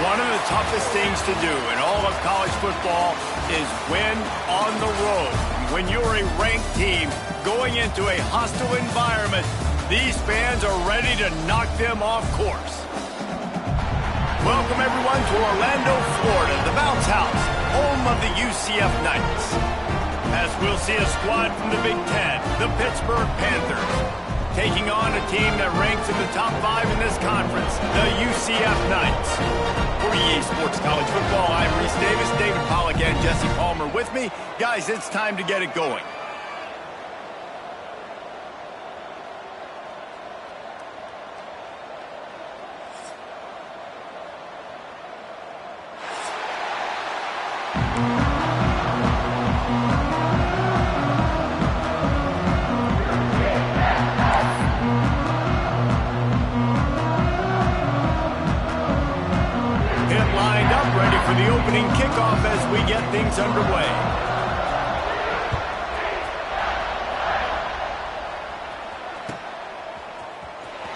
One of the toughest things to do in all of college football is win on the road. When you're a ranked team going into a hostile environment, these fans are ready to knock them off course. Welcome, everyone, to Orlando, Florida, the Bounce House, home of the UCF Knights. As we'll see a squad from the Big Ten, the Pittsburgh Panthers, taking on a team that ranks in the top 5 in this conference, the UCF Knights. For EA Sports College Football, I'm Reese Davis, David Pollack, and Jesse Palmer with me. Guys, it's time to get it going. For the opening kickoff as we get things underway.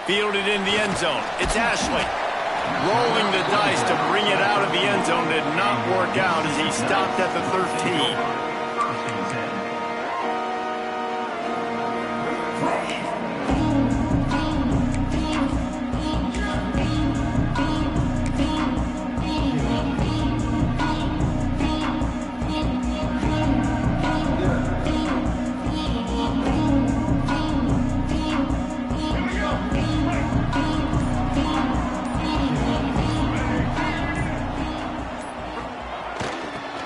Fielded in the end zone. It's Ashley. Rolling the dice to bring it out of the end zone did not work out as he stopped at the 13.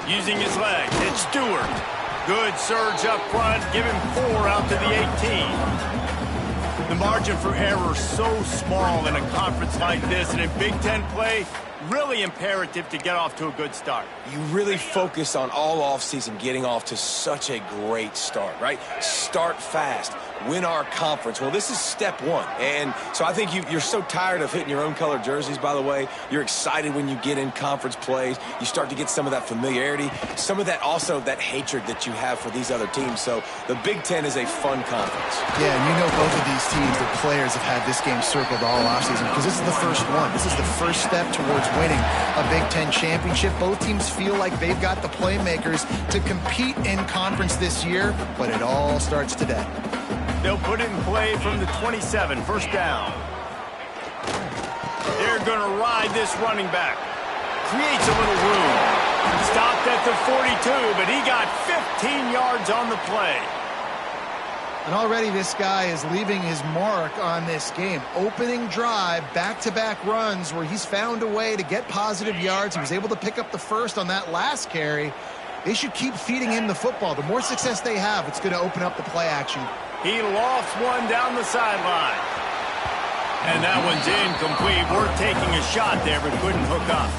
Using his legs, it's Stewart. Good surge up front, give him 4 out to the 18. The margin for error so small in a conference like this, and in Big Ten play, really imperative to get off to a good start. You really focus on all offseason getting off to such a great start, right? Start fast, win our conference. Well, this is step 1. And so I think you're so tired of hitting your own color jerseys, by the way. You're excited when you get in conference plays. You start to get some of that familiarity, some of that also that hatred that you have for these other teams. So the Big Ten is a fun conference. Yeah, and you know both of these teams, the players have had this game circled all offseason because this is the first one. This is the first step towards winning a Big Ten championship. Both teams feel like they've got the playmakers to compete in conference this year, but it all starts today. They'll put it in play from the 27, first down. They're going to ride this running back. creates a little room. Stopped at the 42, but he got 15 yards on the play. And already this guy is leaving his mark on this game. Opening drive, back-to-back runs where he's found a way to get positive yards. He was able to pick up the first on that last carry. They should keep feeding him the football. The more success they have, it's going to open up the play action. He lofts one down the sideline. And that one's incomplete. We're taking a shot there, but couldn't hook up.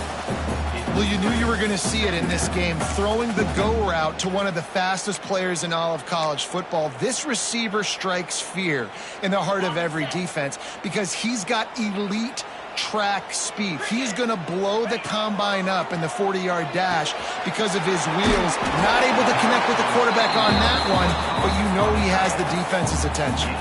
Well, you knew you were going to see it in this game, throwing the go route to one of the fastest players in all of college football. This receiver strikes fear in the heart of every defense because he's got elite track speed. He's going to blow the combine up in the 40-yard dash because of his wheels. Not able to connect with the quarterback on that one, but you know he has the defense's attention.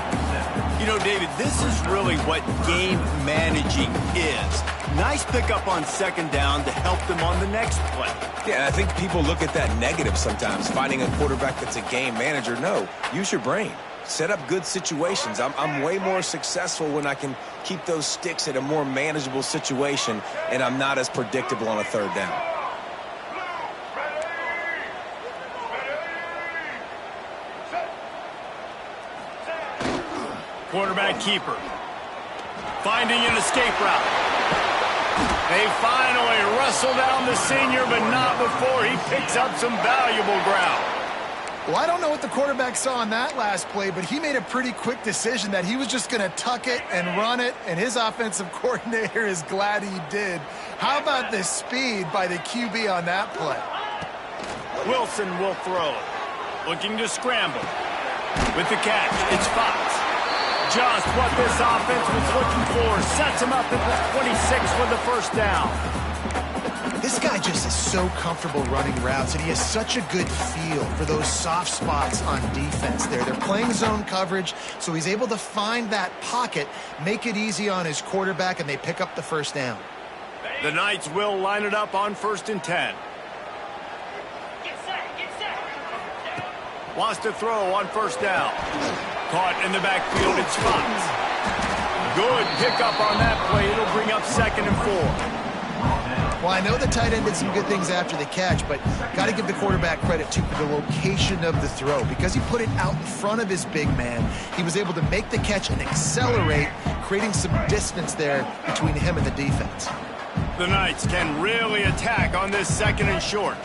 You know, David, this is really what game managing is. Nice pickup on second down to help them on the next play. Yeah, and I think people look at that negative sometimes, finding a quarterback that's a game manager. No, use your brain. Set up good situations. I'm way more successful when I can keep those sticks at a more manageable situation, and I'm not as predictable on a third down. Quarterback keeper. Finding an escape route. They finally wrestle down the senior, but not before he picks up some valuable ground. Well, I don't know what the quarterback saw on that last play, but he made a pretty quick decision that he was just going to tuck it and run it, and his offensive coordinator is glad he did. How about the speed by the QB on that play? Wilson will throw. Looking to scramble. With the catch, it's Fox. Just what this offense was looking for. Sets him up at the 26 for the first down. This guy just is so comfortable running routes, and he has such a good feel for those soft spots on defense there. They're playing zone coverage, so he's able to find that pocket, make it easy on his quarterback, and they pick up the first down. The Knights will line it up on 1st and 10. Wants to throw on 1st down. Caught in the backfield, it's Fox. Good pickup on that play. It'll bring up 2nd and 4. Well, I know the tight end did some good things after the catch, but got to give the quarterback credit, too, for the location of the throw. Because he put it out in front of his big man, he was able to make the catch and accelerate, creating some distance there between him and the defense. The Knights can really attack on this 2nd and short.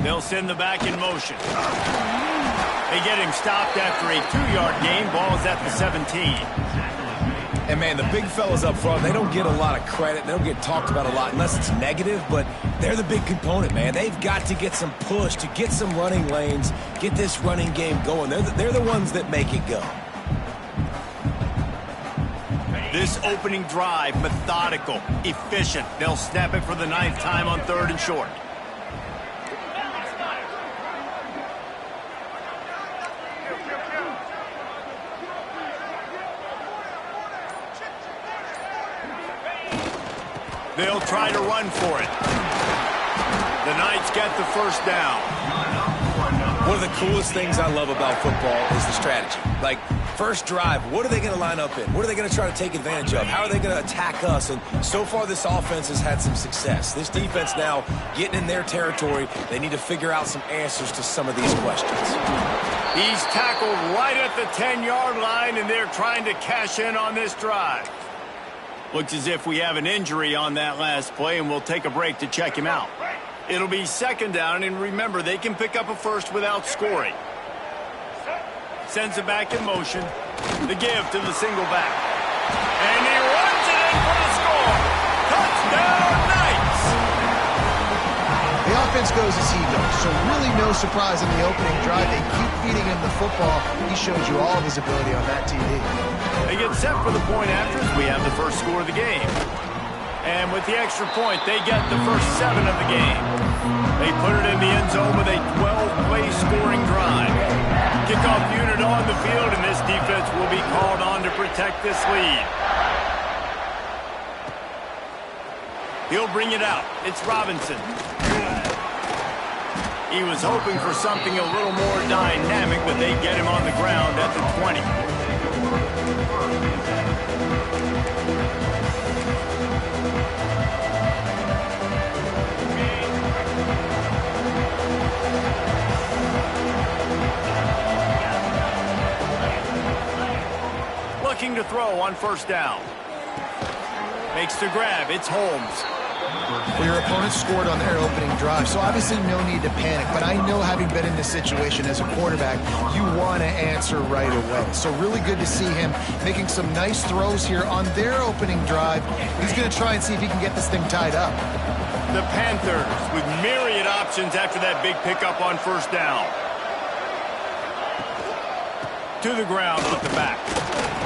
They'll send the back in motion. They get him stopped after a 2-yard gain. Ball's at the 17. And, man, the big fellas up front, they don't get a lot of credit. They don't get talked about a lot unless it's negative, but they're the big component, man. They've got to get some push, to get some running lanes, get this running game going. They're the ones that make it go. This opening drive, methodical, efficient. They'll snap it for the 9th time on 3rd and short. They'll try to run for it. The Knights get the first down. One of the coolest things I love about football is the strategy. Like, first drive, what are they going to line up in? What are they going to try to take advantage of? How are they going to attack us? And so far, this offense has had some success. This defense now getting in their territory. They need to figure out some answers to some of these questions. He's tackled right at the 10-yard line, and they're trying to cash in on this drive. Looks as if we have an injury on that last play, and we'll take a break to check him out. It'll be 2nd down, and remember, they can pick up a first without scoring. Sends it back in motion. The give to the single back. And he runs it in for the score. Touchdown, Knights! The offense goes as he goes, so really no surprise in the opening drive. They keep feeding him the football. He shows you all of his ability on that TV. They get set for the point after as we have the first score of the game. And with the extra point, they get the first 7 of the game. They put it in the end zone with a 12-play scoring drive. Kickoff unit on the field, and this defense will be called on to protect this lead. He'll bring it out. It's Robinson. He was hoping for something a little more dynamic, but they get him on the ground at the 20. throw on first down. Makes the grab. It's Holmes. Well, your opponent scored on their opening drive, so obviously no need to panic. But I know, having been in this situation as a quarterback, you want to answer right away. So really good to see him making some nice throws here on their opening drive. He's going to try and see if he can get this thing tied up. The Panthers with myriad options after that big pickup on first down. To the ground with the back.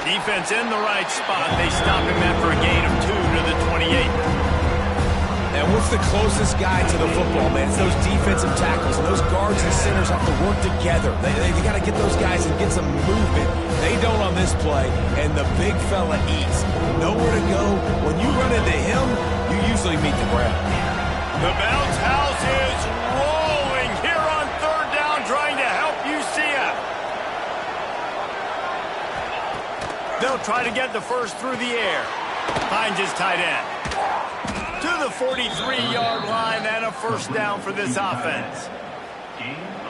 Defense in the right spot. They stop him after a gain of 2 to the 28. And what's the closest guy to the football, man? It's those defensive tackles. And those guards and centers have to work together. They got to get those guys and get some movement. They don't on this play, and the big fella eats. Nowhere to go. When you run into him, you usually meet the ground. The bounce house is rolling here on third down, trying to help UCF. They'll try to get the first through the air. Finds his tight end. To the 43-yard line and a first down for this offense.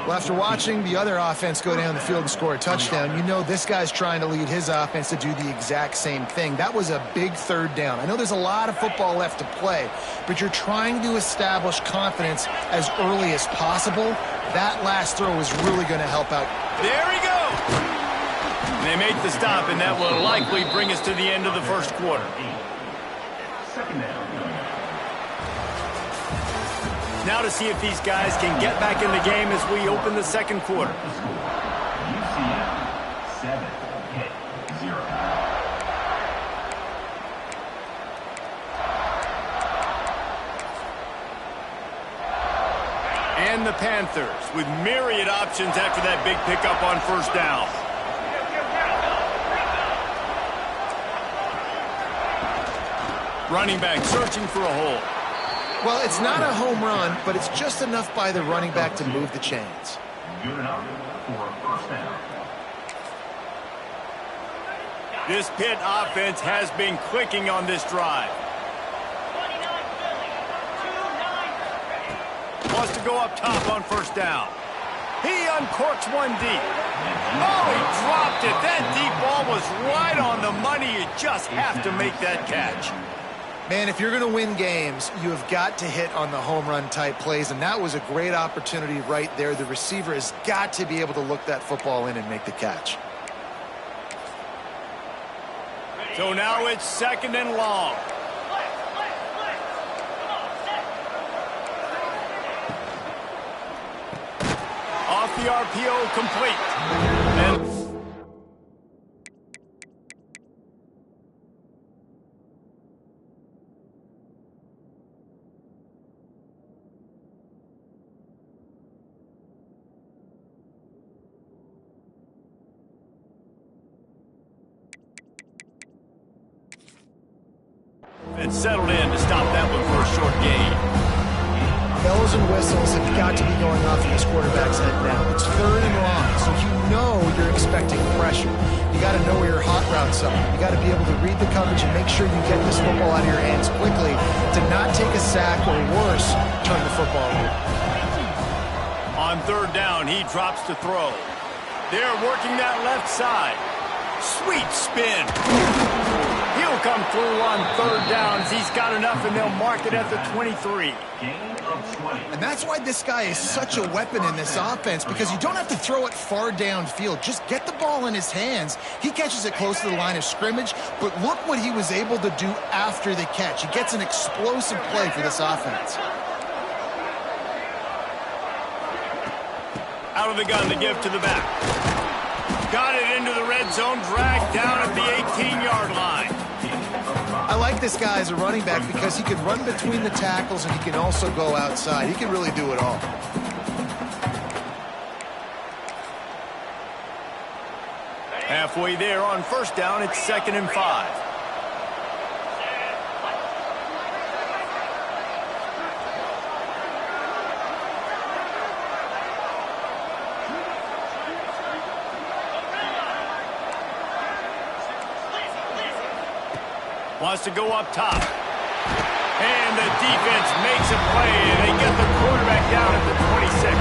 Well, after watching the other offense go down the field and score a touchdown, you know this guy's trying to lead his offense to do the exact same thing. That was a big third down. I know there's a lot of football left to play, but you're trying to establish confidence as early as possible. That last throw is really going to help out. There he goes. They make the stop, and that will likely bring us to the end of the first quarter. Second down. Now to see if these guys can get back in the game as we open the second quarter. UCF 7-0. And the Panthers with myriad options after that big pickup on first down. Running back searching for a hole. Well, it's not a home run, but it's just enough by the running back to move the chains. Good enough for a first down. This Pitt offense has been clicking on this drive. Wants to go up top on first down. He uncorks one deep. Oh, he dropped it. That deep ball was right on the money. You just have to make that catch. Man, if you're going to win games, you have got to hit on the home run type plays, and that was a great opportunity right there. The receiver has got to be able to look that football in and make the catch. So now it's second and long. Off the RPO, complete. And settled in to stop that one for a short gain. Bells and whistles have got to be going off in this quarterback's head now. It's third and long, so you know you're expecting pressure. You got to know where your hot routes are. You got to be able to read the coverage and make sure you get this football out of your hands quickly to not take a sack or worse, turn the football over. On third down, he drops to throw. They're working that left side. Sweet spin. He'll come through on third downs. He's got enough, and they'll mark it at the 23. And that's why this guy is such a weapon in this offense, because you don't have to throw it far downfield. Just get the ball in his hands. He catches it close to the line of scrimmage, but look what he was able to do after the catch. He gets an explosive play for this offense. Out of the gun to give to the back. Got it into the red zone, dragged down at the 18-yard line. I like this guy as a running back because he can run between the tackles and he can also go outside. He can really do it all. Halfway there on first down, it's 2nd and 5. Wants to go up top. And the defense makes a play, and they get the quarterback down at the 26.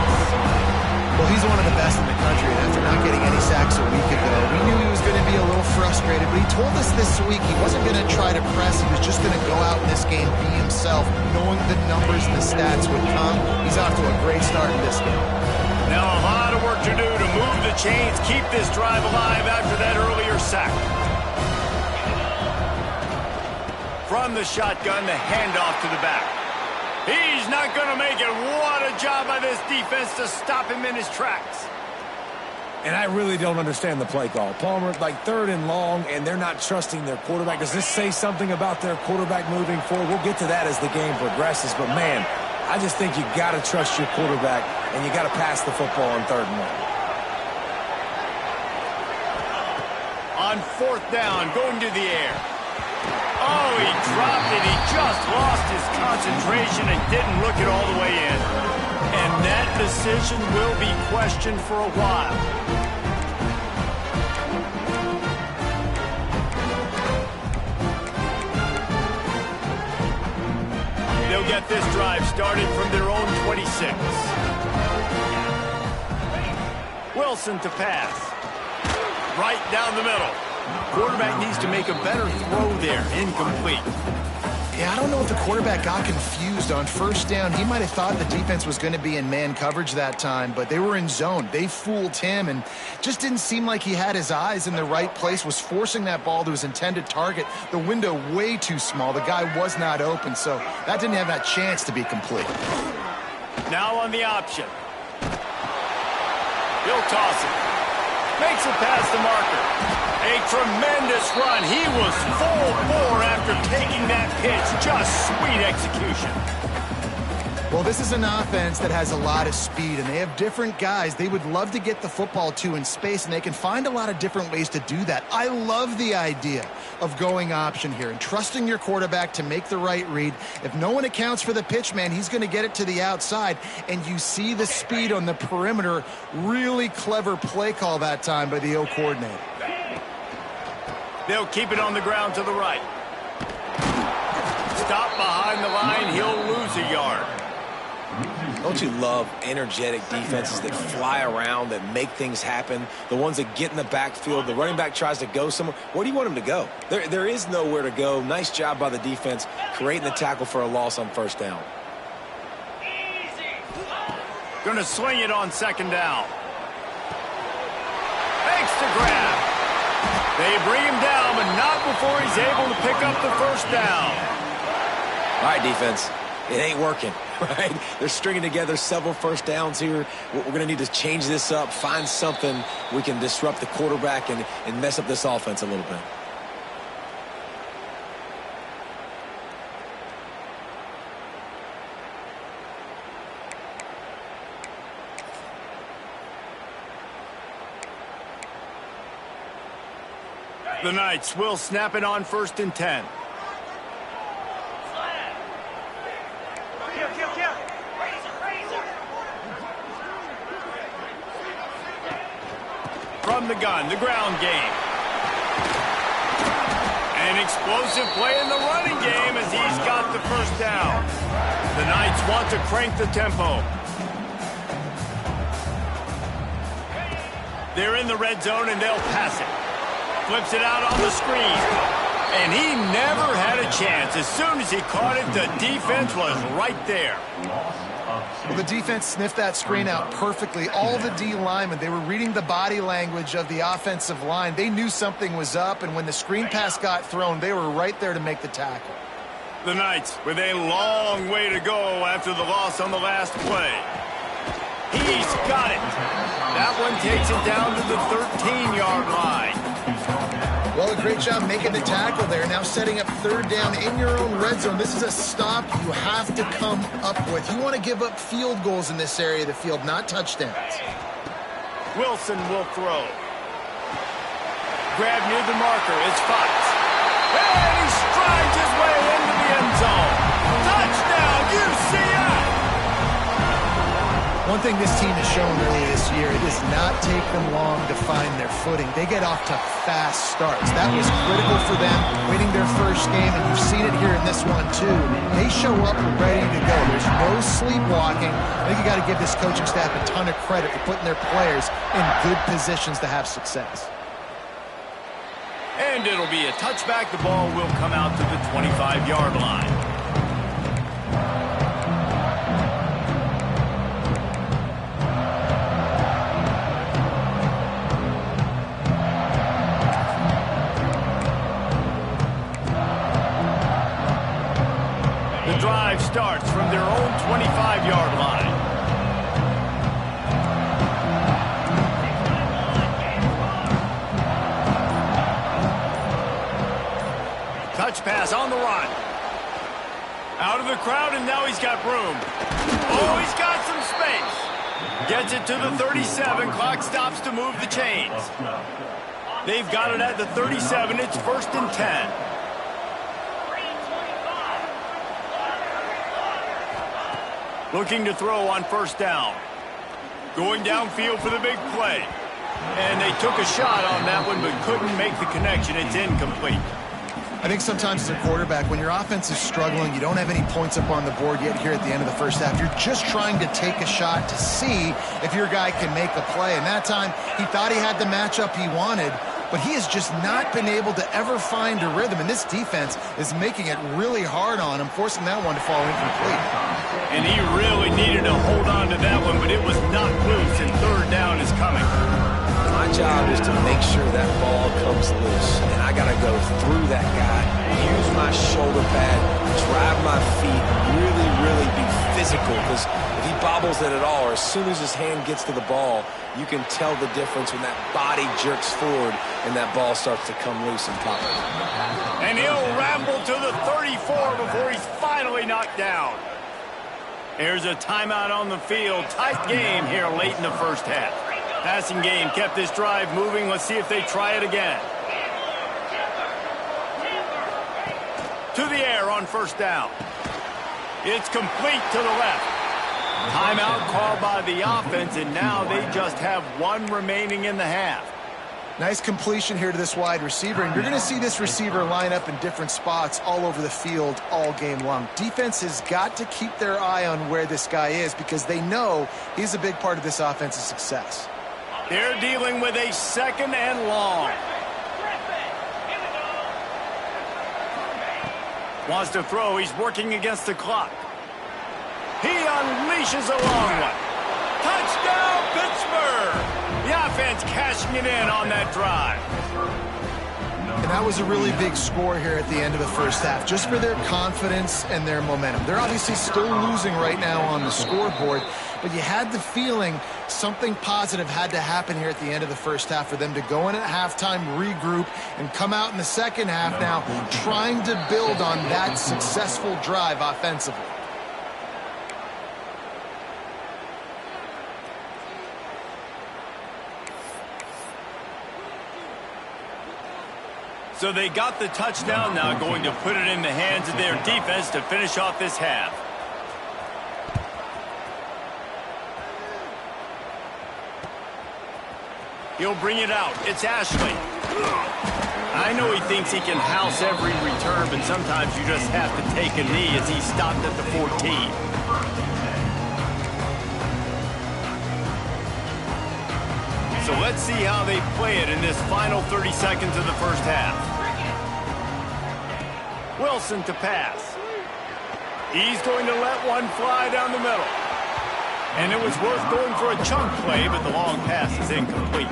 Well, he's one of the best in the country, and after not getting any sacks a week ago, we knew he was going to be a little frustrated, but he told us this week he wasn't going to try to press. He was just going to go out in this game, be himself, knowing the numbers and the stats would come. He's off to a great start in this game. Now a lot of work to do to move the chains, keep this drive alive after that earlier sack. From the shotgun, the handoff to the back. He's not going to make it. What a job by this defense to stop him in his tracks. And I really don't understand the play call. Palmer, like 3rd and long, and they're not trusting their quarterback. Does this say something about their quarterback moving forward? We'll get to that as the game progresses. But, man, I just think you got to trust your quarterback, and you got to pass the football on 3rd and long. On 4th down, going to the air. Oh, he dropped it. He just lost his concentration and didn't look it all the way in. And that decision will be questioned for a while. They'll get this drive started from their own 26. Wilson to pass. Right down the middle. Quarterback needs to make a better throw there. Incomplete. Yeah, I don't know if the quarterback got confused on 1st down. He might have thought the defense was going to be in man coverage that time, but they were in zone. They fooled him and just didn't seem like he had his eyes in the right place, was forcing that ball to his intended target. The window way too small. The guy was not open, so that didn't have that chance to be complete. Now on the option. He'll toss it. Makes it past the marker. A tremendous run. He was full bore after taking that pitch. Just sweet execution. Well, this is an offense that has a lot of speed, and they have different guys they would love to get the football to in space, and they can find a lot of different ways to do that. I love the idea of going option here and trusting your quarterback to make the right read. If no one accounts for the pitch man, he's going to get it to the outside, and you see the speed on the perimeter. Really clever play call that time by the O coordinator. They'll keep it on the ground to the right. Stop behind the line. He'll lose a yard. Don't you love energetic defenses that fly around, that make things happen? The ones that get in the backfield, the running back tries to go somewhere. Where do you want him to go? There is nowhere to go. Nice job by the defense creating the tackle for a loss on 1st down. Going to swing it on 2nd down. Makes the grab. They bring him down, but not before he's able to pick up the 1st down. All right, defense. It ain't working, right? They're stringing together several 1st downs here. We're going to need to change this up, find something we can disrupt the quarterback and mess up this offense a little bit. The Knights will snap it on 1st and 10. From the gun, the ground game. An explosive play in the running game as he's got the 1st down. The Knights want to crank the tempo. They're in the red zone and they'll pass it. Flips it out on the screen. And he never had a chance. As soon as he caught it, the defense was right there. Well, the defense sniffed that screen out perfectly. All the D linemen, they were reading the body language of the offensive line. They knew something was up, and when the screen pass got thrown, they were right there to make the tackle. The Knights with a long way to go after the loss on the last play. He's got it. That one takes it down to the 13-yard line. Well, a great job making the tackle there. Now setting up 3rd down in your own red zone. This is a stop you have to come up with. You want to give up field goals in this area of the field, not touchdowns. Wilson will throw. Grab near the marker. It's Fox. And he strides his way into the end zone. Touchdown, UCF! One thing this team has shown earlier this year, it does not take them long to find their footing. They get off to fast starts. That was critical for them, winning their first game, and you've seen it here in this one too. They show up ready to go. There's no sleepwalking. I think you got to give this coaching staff a ton of credit for putting their players in good positions to have success. And it'll be a touchback. The ball will come out to the 25-yard line. The drive starts from their own 25-yard line. Touch pass on the run. Out of the crowd, and now he's got room. Oh, he's got some space. Gets it to the 37. Clock stops to move the chains. They've got it at the 37. It's 1st and 10. Looking to throw on 1st down. Going downfield for the big play. And they took a shot on that one, but couldn't make the connection. It's incomplete. I think sometimes as a quarterback, when your offense is struggling, you don't have any points up on the board yet here at the end of the first half. You're just trying to take a shot to see if your guy can make a play. And that time, he thought he had the matchup he wanted, but he has just not been able to ever find a rhythm. And this defense is making it really hard on him, forcing that one to fall incomplete. And he really needed to hold on to that one, but it was knocked loose, and 3rd down is coming. My job is to make sure that ball comes loose, and I got to go through that guy, use my shoulder pad, drive my feet, really be physical, because if he bobbles it at all, or as soon as his hand gets to the ball, you can tell the difference when that body jerks forward and that ball starts to come loose and pop. And he'll ramble to the 34 before he's finally knocked down. Here's a timeout on the field. Tight game here late in the first half. Passing game kept this drive moving. Let's see if they try it again. To the air on 1st down. It's complete to the left. Timeout called by the offense, and now they just have one remaining in the half. Nice completion here to this wide receiver, and you're going to see this receiver line up in different spots all over the field all game long. Defense has got to keep their eye on where this guy is because they know he's a big part of this offense's success. They're dealing with a 2nd and long. Wants to throw. He's working against the clock. He unleashes a long one. Touchdown, Pittsburgh! The offense cashing it in on that drive. And that was a really big score here at the end of the first half, just for their confidence and their momentum. They're obviously still losing right now on the scoreboard, but you had the feeling something positive had to happen here at the end of the first half for them to go in at halftime, regroup, and come out in the second half now trying to build on that successful drive offensively. So they got the touchdown, now going to put it in the hands of their defense to finish off this half. He'll bring it out. It's Ashley. I know he thinks he can house every return, but sometimes you just have to take a knee as he stopped at the 14. So let's see how they play it in this final 30 seconds of the first half. Wilson to pass. He's going to let one fly down the middle. And it was worth going for a chunk play, but the long pass is incomplete.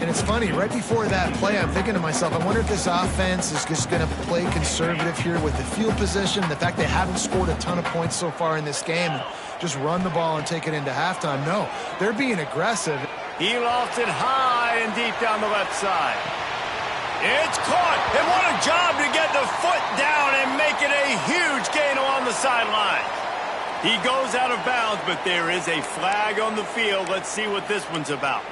And it's funny, right before that play, I'm thinking to myself, I wonder if this offense is just going to play conservative here with the field position, the fact they haven't scored a ton of points so far in this game, and just run the ball and take it into halftime. No, they're being aggressive. He lofts it high and deep down the left side. It's caught, and what a job to get the foot down and make it a huge gain along the sideline. He goes out of bounds, but there is a flag on the field. Let's see what this one's about.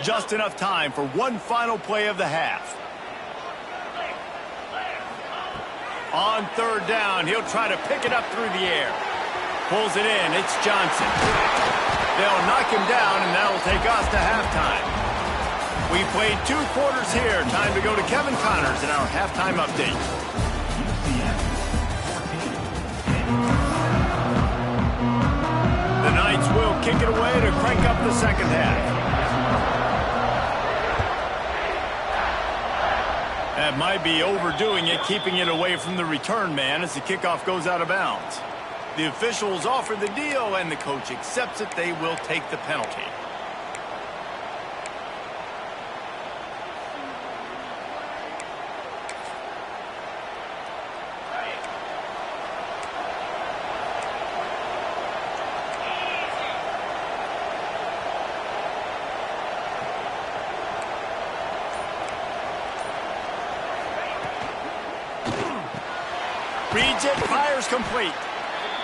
Just enough time for one final play of the half. On third down, he'll try to pick it up through the air. Pulls it in. It's Johnson. They'll knock him down, and that'll take us to halftime. We played 2 quarters here. Time to go to Kevin Connors in our halftime update. The Knights will kick it away to crank up the second half. That might be overdoing it, keeping it away from the return man as the kickoff goes out of bounds. The officials offer the deal, and the coach accepts it. They will take the penalty. Reads it, fires complete.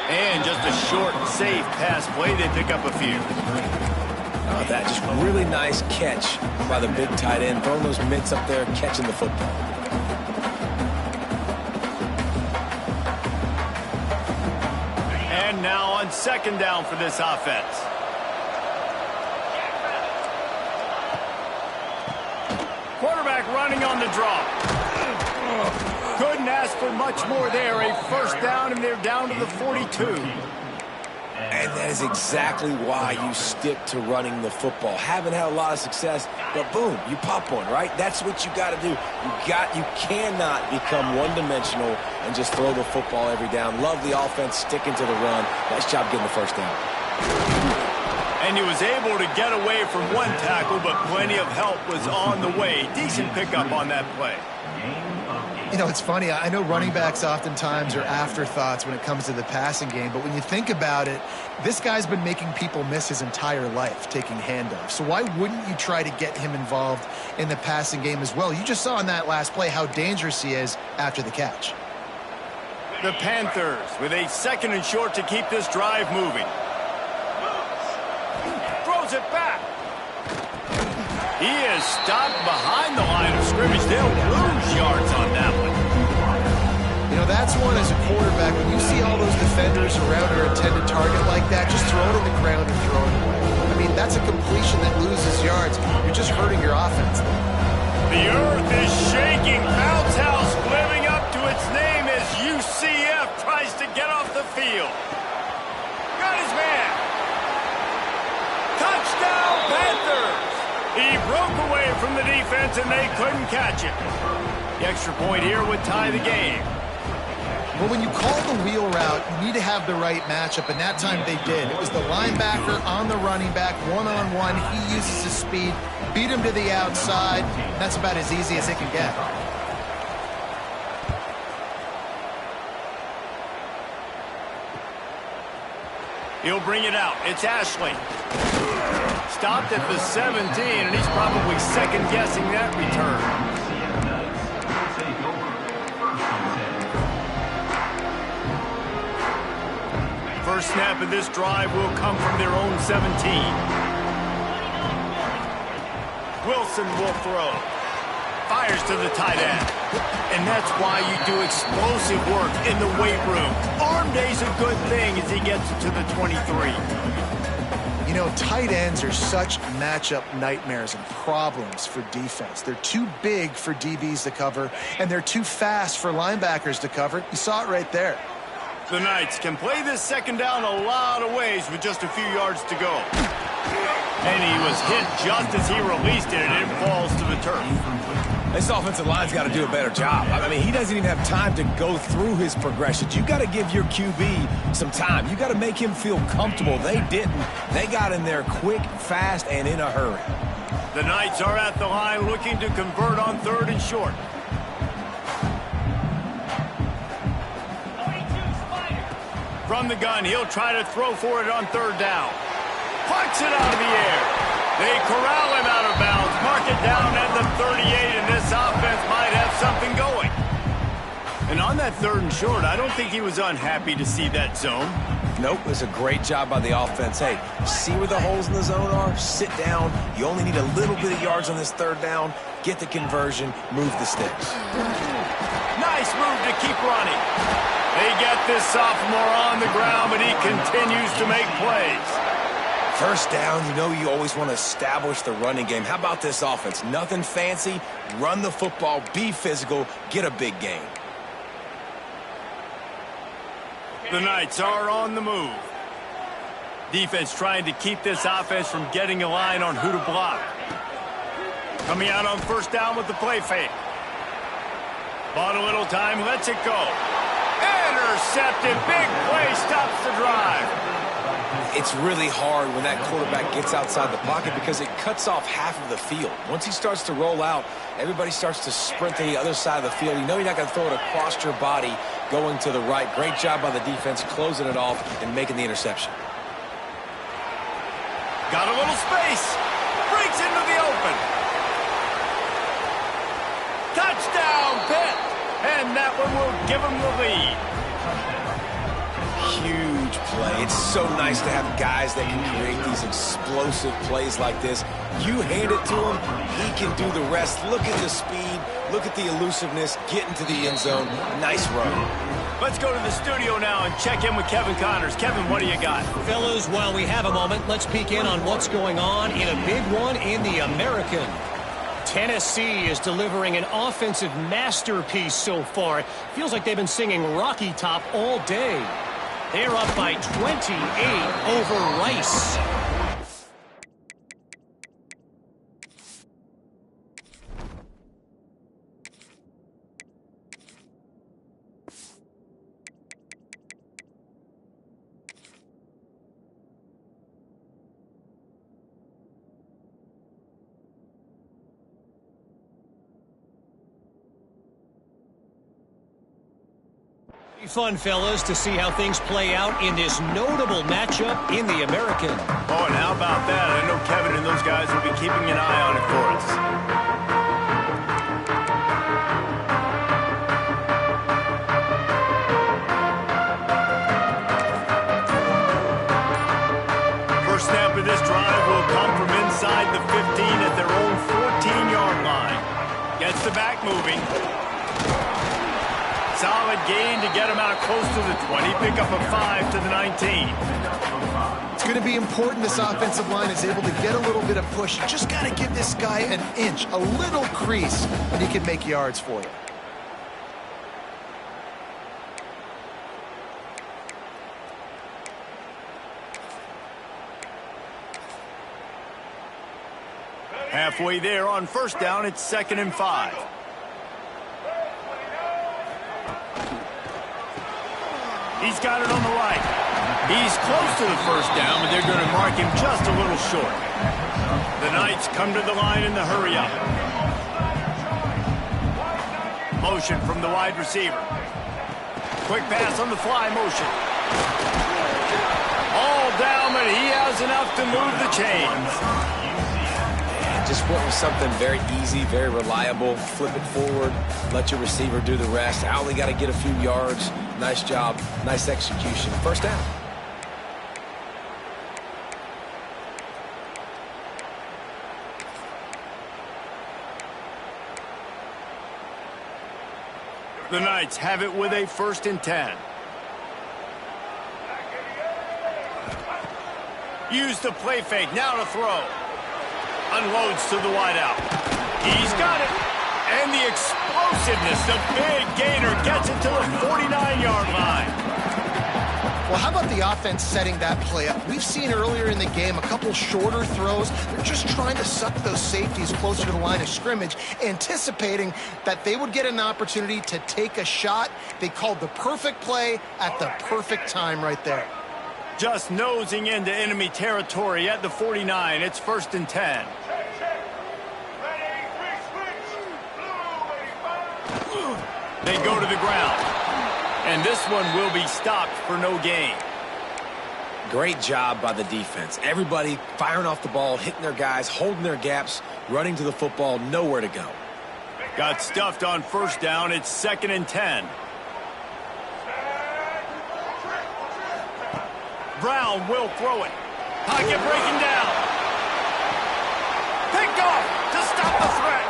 And just a short, safe pass play. They pick up a few. Oh, that just really nice catch by the big tight end. Throwing those mitts up there, catching the football. And now on second down for this offense. Quarterback running on the draw. Couldn't ask for much more there. A first down, and they're down to the 42. And that is exactly why you stick to running the football. Haven't had a lot of success, but boom, you pop one, right? That's what you got to do. You cannot become one-dimensional and just throw the football every down. Love the offense sticking to the run. Nice job getting the first down. And he was able to get away from one tackle, but plenty of help was on the way. Decent pickup on that play. You know, it's funny. I know running backs oftentimes are afterthoughts when it comes to the passing game, but when you think about it, this guy's been making people miss his entire life taking handoffs. So why wouldn't you try to get him involved in the passing game as well? You just saw in that last play how dangerous he is after the catch. The Panthers with a second and short to keep this drive moving. Throws it back. He is stopped behind the line of scrimmage. They'll lose yards on that one. You know, that's one as a quarterback. When you see all those defenders around their intended target like that, just throw it in the ground and throw it away. I mean, that's a completion that loses yards. You're just hurting your offense. The earth is shaking. Bounce House living up to its name as UCF tries to get off the field. Got his man. Touchdown, Panthers. He broke away from the defense, and they couldn't catch it. The extra point here would tie the game. Well, when you call the wheel route, you need to have the right matchup, and that time they did. It was the linebacker on the running back, one-on-one. He uses his speed, beat him to the outside. That's about as easy as it can get. He'll bring it out. It's Ashley. Stopped at the 17, and he's probably second-guessing that return. First snap of this drive will come from their own 17. Wilson will throw. Fires to the tight end. And that's why you do explosive work in the weight room. Arm day's a good thing as he gets to the 23. You know, tight ends are such matchup nightmares and problems for defense. They're too big for DBs to cover, and they're too fast for linebackers to cover. You saw it right there. The Knights can play this second down a lot of ways with just a few yards to go. And he was hit just as he released it, and it falls to the turf. This offensive line's got to do a better job. I mean, he doesn't even have time to go through his progressions. You got to give your QB some time. You got to make him feel comfortable. They didn't. They got in there quick, fast, and in a hurry. The Knights are at the line looking to convert on third and short. From the gun, he'll try to throw for it on third down. Plucks it out of the air. They corral him out of bounds, mark it down at the 38, and this offense might have something going. And on that third and short, I don't think he was unhappy to see that zone. Nope, it was a great job by the offense. Hey, see where the holes in the zone are? Sit down. You only need a little bit of yards on this third down. get the conversion, move the sticks. Nice move to keep running. They get this sophomore on the ground, but he continues to make plays. First down, you know you always want to establish the running game. How about this offense? Nothing fancy. Run the football, be physical, get a big gain. The Knights are on the move. Defense trying to keep this offense from getting a line on who to block. Coming out on first down with the play fake. Bought a little time, lets it go. Intercepted, big play, stops the drive. It's really hard when that quarterback gets outside the pocket because it cuts off half of the field. Once he starts to roll out, everybody starts to sprint to the other side of the field. You know you're not going to throw it across your body going to the right. Great job by the defense closing it off and making the interception. Got a little space. Breaks into the open. Touchdown, Pitt. And that one will give them the lead. Huge play. It's so nice to have guys that can create these explosive plays like this. You hand it to him, he can do the rest. Look at the speed. Look at the elusiveness. Get into the end zone. Nice run. Let's go to the studio now and check in with Kevin Connors. Kevin, what do you got? Fellas, while we have a moment, let's peek in on what's going on in a big one in the American. Tennessee is delivering an offensive masterpiece so far. It feels like they've been singing Rocky Top all day. They're up by 28 over Rice. Fun, fellas, to see how things play out in this notable matchup in the American. Oh, and how about that? I know Kevin and those guys will be keeping an eye on it for us. First snap of this drive will come from inside the 15 at their own 14-yard line. Gets the back moving. Solid gain to get him out close to the 20. Pick up a 5 to the 19. It's going to be important this offensive line is able to get a little bit of push. You just got to give this guy an inch, a little crease, and he can make yards for you. Halfway there on first down, it's 2nd and 5. He's got it on the right. He's close to the first down, but they're going to mark him just a little short. The Knights come to the line in the hurry up. Motion from the wide receiver. Quick pass on the fly motion. All down, but he has enough to move the chains. Just went with something very easy, very reliable. Flip it forward, let your receiver do the rest. I only got to get a few yards. Nice job, nice execution. First down. The Knights have it with a 1st and 10. Use the play fake, now to throw. Unloads to the wideout. He's got it. And the explosiveness, the big gainer gets it to the 49-yard line. Well, how about the offense setting that play up? We've seen earlier in the game a couple shorter throws. They're just trying to suck those safeties closer to the line of scrimmage, anticipating that they would get an opportunity to take a shot. They called the perfect play at the perfect time right there. Just nosing into enemy territory at the 49. It's 1st and 10. They go to the ground. And this one will be stopped for no gain. Great job by the defense. Everybody firing off the ball, hitting their guys, holding their gaps, running to the football, nowhere to go. Got stuffed on first down. It's 2nd and 10. Brown will throw it. Pocket breaking down. Picked off to stop the threat.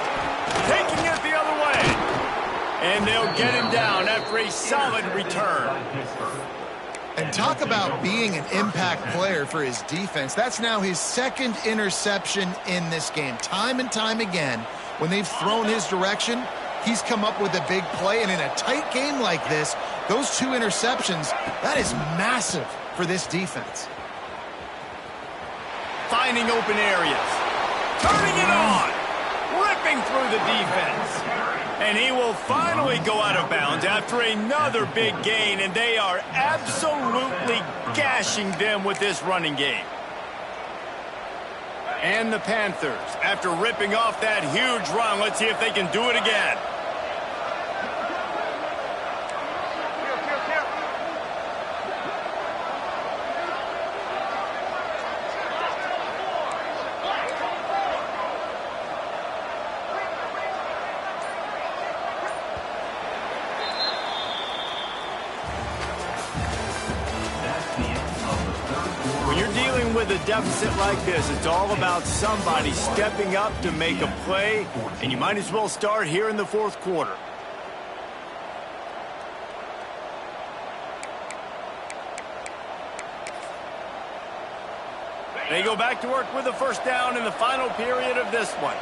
And they'll get him down after a solid return. And talk about being an impact player for his defense. That's now his second interception in this game. Time and time again, when they've thrown his direction, he's come up with a big play. And in a tight game like this, those 2 interceptions, that is massive for this defense. Finding open areas. Turning it on. Ripping through the defense. And he will finally go out of bounds after another big gain, and they are absolutely gashing them with this running game. And the Panthers, after ripping off that huge run, let's see if they can do it again. With a deficit like this, it's all about somebody stepping up to make a play, and you might as well start here in the fourth quarter. They go back to work with a first down in the final period of this one.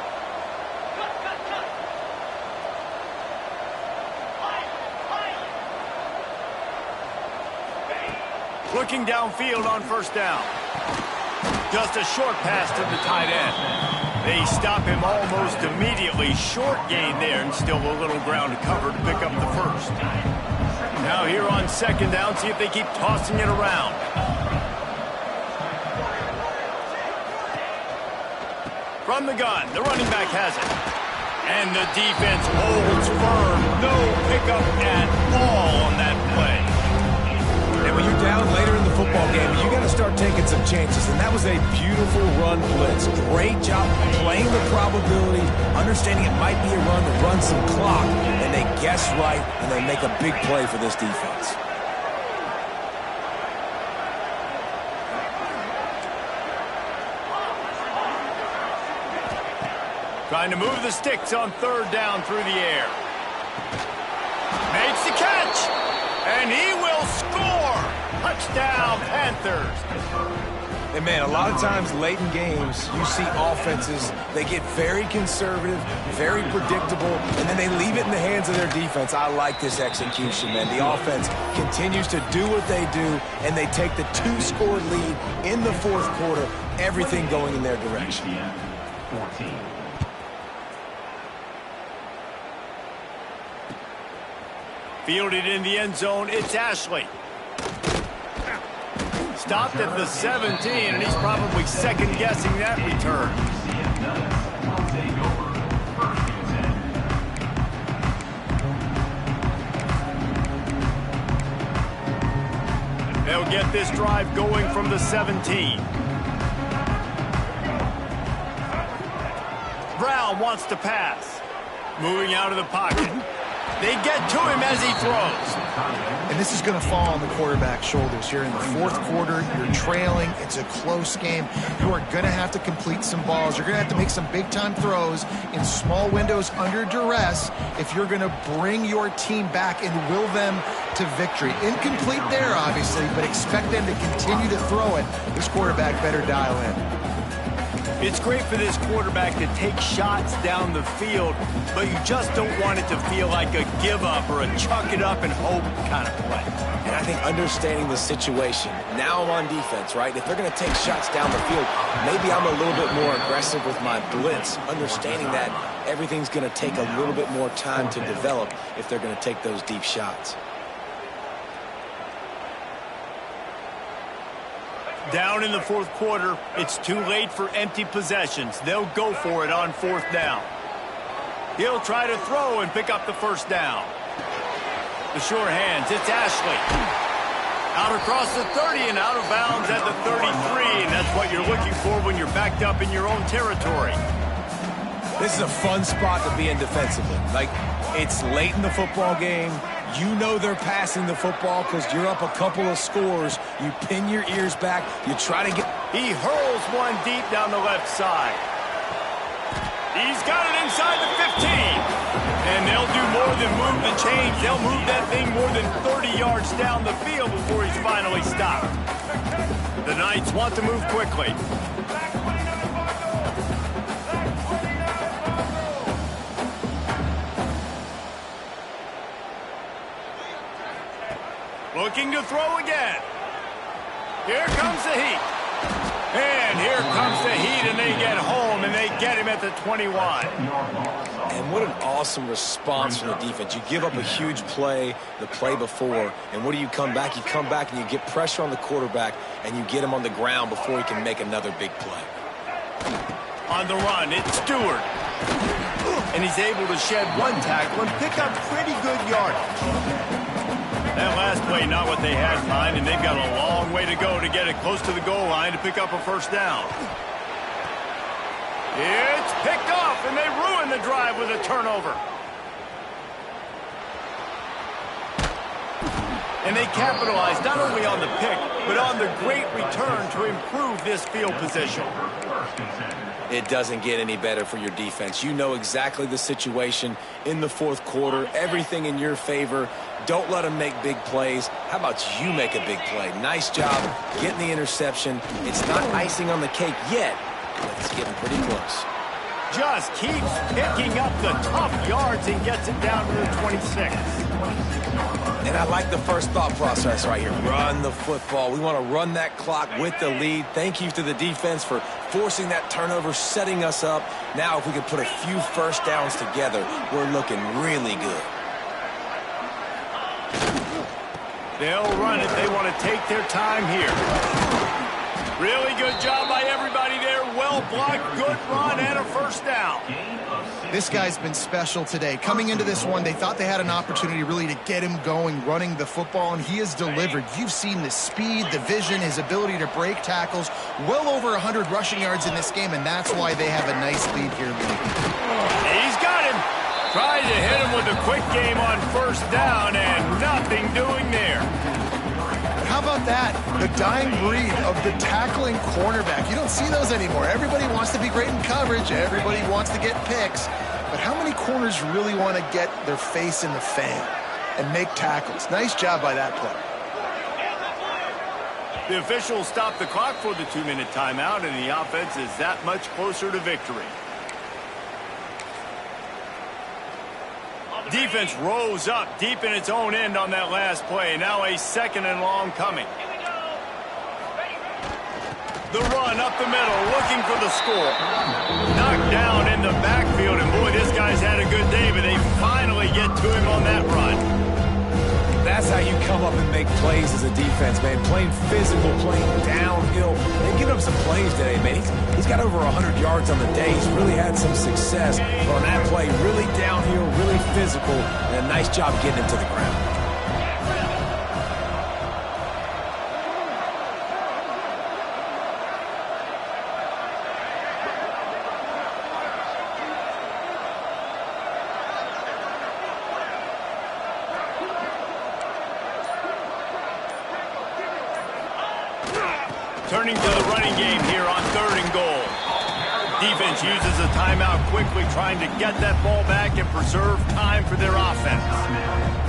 Looking downfield on first down. Just a short pass to the tight end. They stop him almost immediately. Short gain there, and still a little ground to cover to pick up the first. Now here on second down, see if they keep tossing it around. From the gun, the running back has it. And the defense holds firm. No pickup at all on that play. And when you're down later in the football game, you got to start taking some chances. And that was a beautiful run blitz. Great job playing the probability, understanding it might be a run to run some clock, and they guess right, and they make a big play for this defense. Trying to move the sticks on third down through the air. Makes the catch, and he will score. Touchdown, Panthers. And, man, a lot of times late in games, you see offenses, they get very conservative, very predictable, and then they leave it in the hands of their defense. I like this execution, man. The offense continues to do what they do, and they take the 2-score lead in the fourth quarter, everything going in their direction. 14. Fielded in the end zone, it's Ashley. Stopped at the 17, and he's probably second-guessing that return. They'll get this drive going from the 17. Brown wants to pass. Moving out of the pocket. They get to him as he throws. And this is going to fall on the quarterback's shoulders here in the fourth quarter. You're trailing. It's a close game. You are going to have to complete some balls. You're going to have to make some big-time throws in small windows under duress if you're going to bring your team back and will them to victory. Incomplete there, obviously, but expect them to continue to throw it. This quarterback better dial in. It's great for this quarterback to take shots down the field, but you just don't want it to feel like a give-up or a chuck-it-up and hope kind of play. And I think understanding the situation, now I'm on defense, right? If they're going to take shots down the field, maybe I'm a little bit more aggressive with my blitz, understanding that everything's going to take a little bit more time to develop if they're going to take those deep shots. Down in the fourth quarter, it's too late for empty possessions. They'll go for it on fourth down. He'll try to throw and pick up the first down. The sure hands, it's Ashley. Out across the 30 and out of bounds at the 33, and that's what you're looking for when you're backed up in your own territory. This is a fun spot to be in defensively. Like, it's late in the football game. You know they're passing the football because you're up a couple of scores. You pin your ears back. You try to get... He hurls one deep down the left side. He's got it inside the 15. And they'll do more than move the chains. They'll move that thing more than 30 yards down the field before he's finally stopped. The Knights want to move quickly. Looking to throw again. Here comes the heat. And here comes the heat, and they get home, and they get him at the 21. And what an awesome response from the defense. You give up a huge play the play before, and what do you come back? You come back and you get pressure on the quarterback, and you get him on the ground before he can make another big play. On the run, it's Stewart. And he's able to shed one tackle and pick up pretty good yardage. That last play, not what they had in mind, and they've got a long way to go to get it close to the goal line to pick up a first down. It's picked off, and they ruin the drive with a turnover. And they capitalize not only on the pick, but on the great return to improve this field position. It doesn't get any better for your defense. You know exactly the situation in the fourth quarter, everything in your favor. Don't let them make big plays. How about you make a big play? Nice job getting the interception. It's not icing on the cake yet, but it's getting pretty close. Just keeps picking up the tough yards and gets it down to the 26. And I like the first thought process right here. Run the football. We want to run that clock with the lead. Thank you to the defense for forcing that turnover, setting us up. Now if we can put a few first downs together, we're looking really good. They'll run it. They want to take their time here. Really good job by everybody there. Well blocked, good run, and a first down. This guy's been special today. Coming into this one, they thought they had an opportunity really to get him going, running the football, and he has delivered. You've seen the speed, the vision, his ability to break tackles. Well over 100 rushing yards in this game, and that's why they have a nice lead here. He's got him. Tried to hit him with a quick game on first down, and nothing doing there. How about that? The dying breed of the tackling cornerback. You don't see those anymore. Everybody wants to be great in coverage. Everybody wants to get picks. But how many corners really want to get their face in the fan and make tackles? Nice job by that play. The officials stopped the clock for the 2-minute timeout, and the offense is that much closer to victory. Defense rose up deep in its own end on that last play. Now a second and long coming. The run up the middle, looking for the score. Knocked down in the backfield, and boy, this guy's had a good day, but they finally get to him on that run. That's how you come up and make plays as a defense, man. Playing physical, playing downhill. They've given him some plays today, man. He's got over 100 yards on the day. He's really had some success. But on that play, really downhill, really physical, and a nice job getting him to the ground. Turning to the running game here on 3rd and goal. Defense uses a timeout quickly, trying to get that ball back and preserve time for their offense.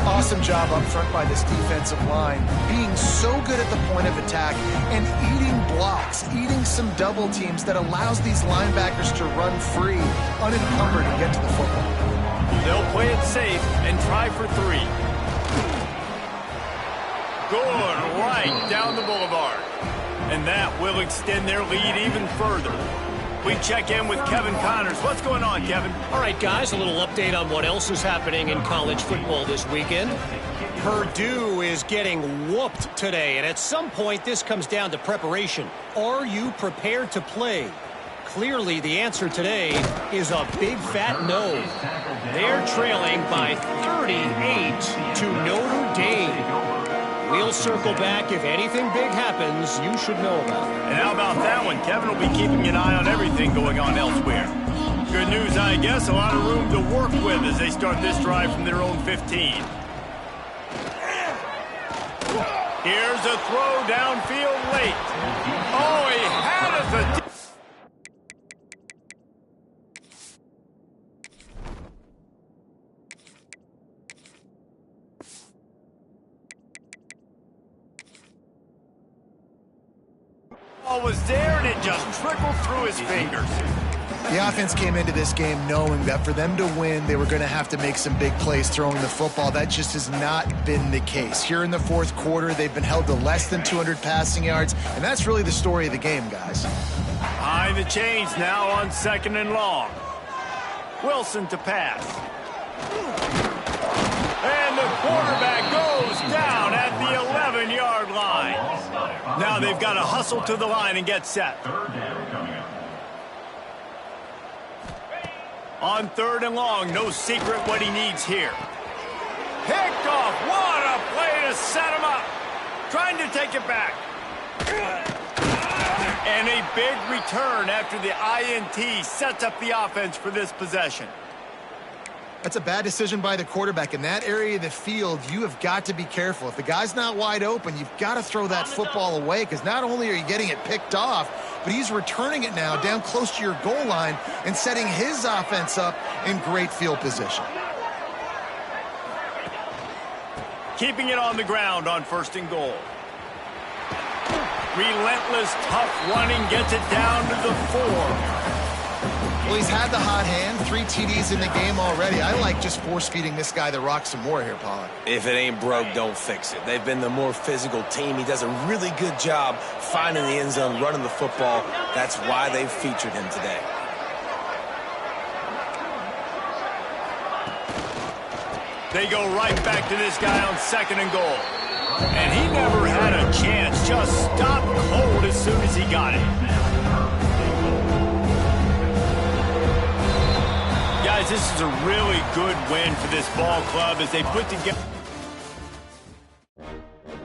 Awesome job up front by this defensive line, being so good at the point of attack and eating blocks, eating some double teams that allows these linebackers to run free, unencumbered, and get to the football. They'll play it safe and try for 3. Good, right down the boulevard. And that will extend their lead even further. We check in with Kevin Connors. What's going on, Kevin? All right, guys, a little update on what else is happening in college football this weekend. Purdue is getting whooped today, and at some point this comes down to preparation. Are you prepared to play? Clearly, the answer today is a big fat no. They're trailing by 38 to Notre Dame. We'll circle back. If anything big happens, you should know about it. And how about that one? Kevin will be keeping an eye on everything going on elsewhere. Good news, I guess. A lot of room to work with as they start this drive from their own 15. Here's a throw downfield late. Oh, he had us a... ball was there, and it just trickled through his fingers. The offense came into this game knowing that for them to win, they were going to have to make some big plays throwing the football. That just has not been the case. Here in the fourth quarter, they've been held to less than 200 passing yards, and that's really the story of the game, guys. Behind the chains now on 2nd and long. Wilson to pass. And the quarterback goes down at the 11-yard line. Now they've got to hustle to the line and get set. Third down coming up. On 3rd and long, no secret what he needs here. Picked off. What a play to set him up. Trying to take it back. And a big return after the INT sets up the offense for this possession. That's a bad decision by the quarterback. In that area of the field, you have got to be careful. If the guy's not wide open, you've got to throw that football away, because not only are you getting it picked off, but he's returning it now down close to your goal line and setting his offense up in great field position. Keeping it on the ground on 1st and goal. Relentless, tough running gets it down to the 4. Well, he's had the hot hand, 3 TDs in the game already. I like just force-feeding this guy the rock some more here, Pollard. If it ain't broke, don't fix it. They've been the more physical team. He does a really good job finding the end zone, running the football. That's why they've featured him today. They go right back to this guy on 2nd and goal. And he never had a chance. Just stopped cold as soon as he got it. Guys, this is a really good win for this ball club as they put together.